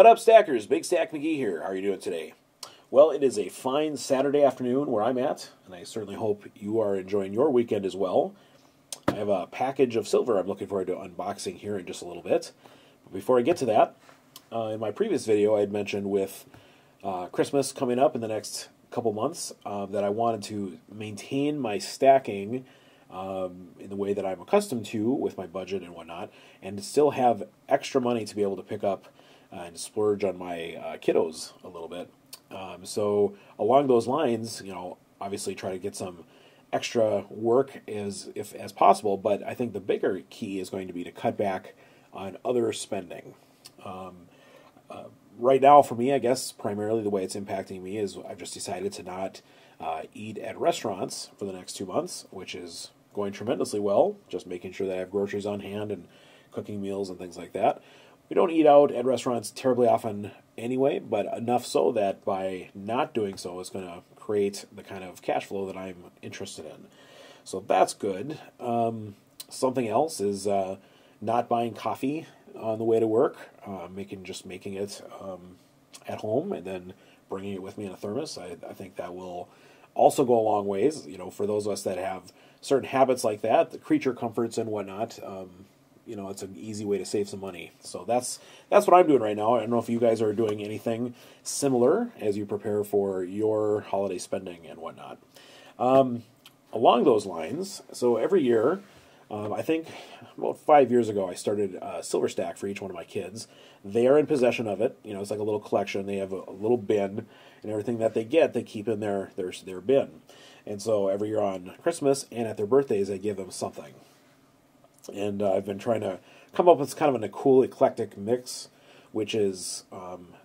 What up, Stackers? Big Stack McGee here. How are you doing today? Well, it is a fine Saturday afternoon where I'm at, and I certainly hope you are enjoying your weekend as well. I have a package of silver I'm looking forward to unboxing here in just a little bit. But before I get to that, in my previous video I had mentioned with Christmas coming up in the next couple months that I wanted to maintain my stacking in the way that I'm accustomed to with my budget and whatnot, and still have extra money to be able to pick up and splurge on my kiddos a little bit. So along those lines, obviously try to get some extra work as possible, but I think the bigger key is going to be to cut back on other spending. Right now, for me, I guess primarily the way it's impacting me is I've just decided to not eat at restaurants for the next 2 months, which is going tremendously well, just making sure that I have groceries on hand and cooking meals and things like that. We don't eat out at restaurants terribly often anyway, but enough so that by not doing so, it's going to create the kind of cash flow that I'm interested in. So that's good. Something else is not buying coffee on the way to work, making it at home and then bringing it with me in a thermos. I think that will also go a long ways. For those of us that have certain habits like that, the creature comforts and whatnot, it's an easy way to save some money. So that's what I'm doing right now. I don't know if you guys are doing anything similar as you prepare for your holiday spending and whatnot. Along those lines, so every year, I think about 5 years ago, I started a silver stack for each one of my kids. They are in possession of it. It's like a little collection. They have a little bin, and everything that they get, they keep in their bin. And so every year on Christmas and at their birthdays, I give them something. And I've been trying to come up with kind of a cool, eclectic mix, which is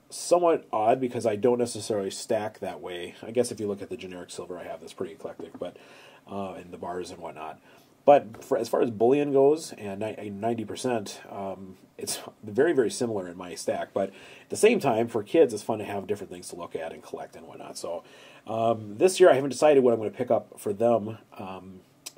somewhat odd because I don't necessarily stack that way. I guess if you look at the generic silver I have, that's pretty eclectic, but in the bars and whatnot. But as far as bullion goes, and 90%, it's very, very similar in my stack. But at the same time, for kids, it's fun to have different things to look at and collect and whatnot. So this year, I haven't decided what I'm going to pick up for them.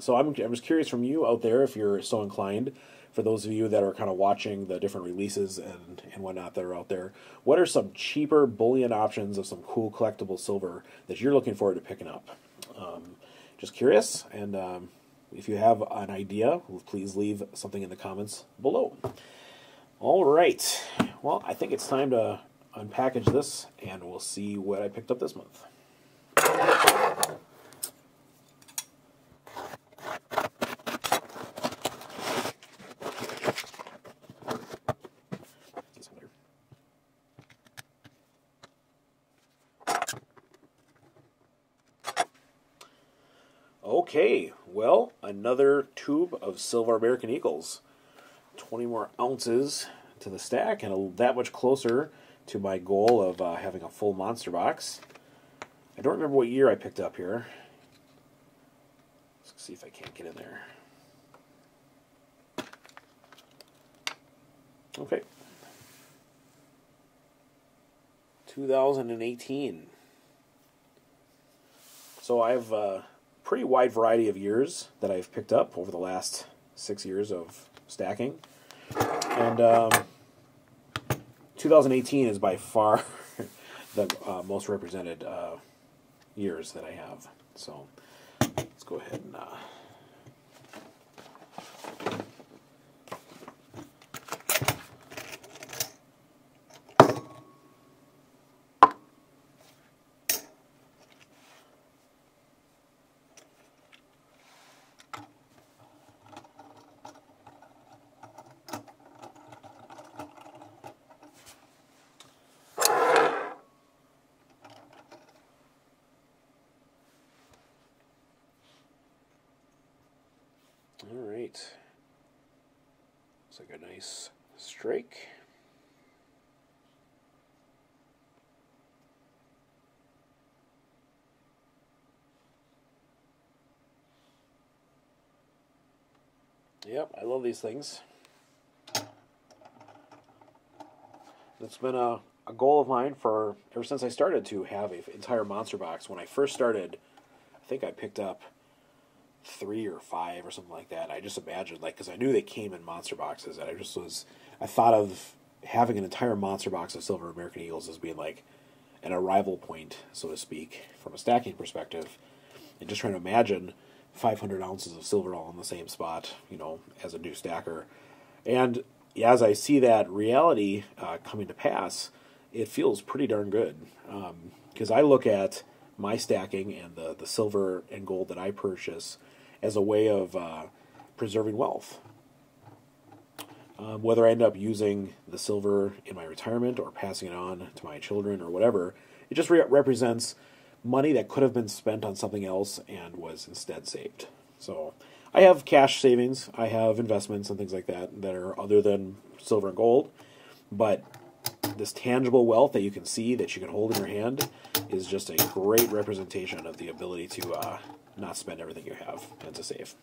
So I'm just curious from you out there, if you're so inclined, for those of you that are kind of watching the different releases and whatnot that are out there, what are some cheaper bullion options of some cool collectible silver that you're looking forward to picking up? Just curious, and if you have an idea, please leave something in the comments below. All right, well, I think it's time to unpackage this, and we'll see what I picked up this month. Okay, well, another tube of Silver American Eagles. 20 more ounces to the stack, and that much closer to my goal of having a full monster box. I don't remember what year I picked up here. Let's see if I can't get in there. Okay. 2018. So I have pretty wide variety of years that I've picked up over the last 6 years of stacking. And 2018 is by far the most represented years that I have. So let's go ahead and all right. Looks like a nice strike. Yep, I love these things. It's been a goal of mine for ever since I started to have an entire monster box. When I first started, I think I picked up 3 or 5 or something like that. I just imagined, because I knew they came in monster boxes, and I thought of having an entire monster box of silver American Eagles as being like an arrival point, so to speak, from a stacking perspective, and just trying to imagine 500 ounces of silver all in the same spot, as a new stacker. And as I see that reality coming to pass, it feels pretty darn good. Because I look at my stacking and the silver and gold that I purchase as a way of preserving wealth. Whether I end up using the silver in my retirement or passing it on to my children or whatever, it just represents money that could have been spent on something else and was instead saved. So I have cash savings, I have investments and things like that that are other than silver and gold, but this tangible wealth that you can see, that you can hold in your hand, is just a great representation of the ability to not spend everything you have and to save.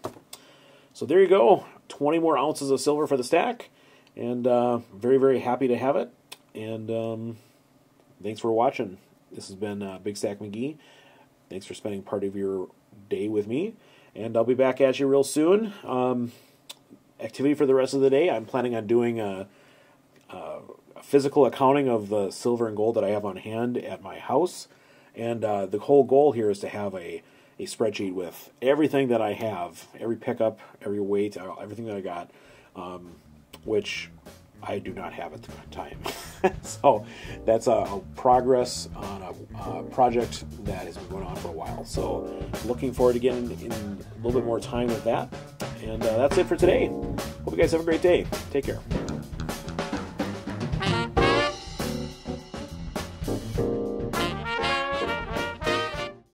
So there you go, 20 more ounces of silver for the stack, and very, very happy to have it. And thanks for watching. This has been Big Stack McGee. Thanks for spending part of your day with me, and I'll be back at you real soon. Activity for the rest of the day, I'm planning on doing a physical accounting of the silver and gold that I have on hand at my house, and the whole goal here is to have a spreadsheet with everything that I have, every pickup, every weight, everything that I got, which I do not have at the time. So that's a progress on a project that has been going on for a while. So looking forward to getting in a little bit more time with that. And that's it for today. Hope you guys have a great day. Take care.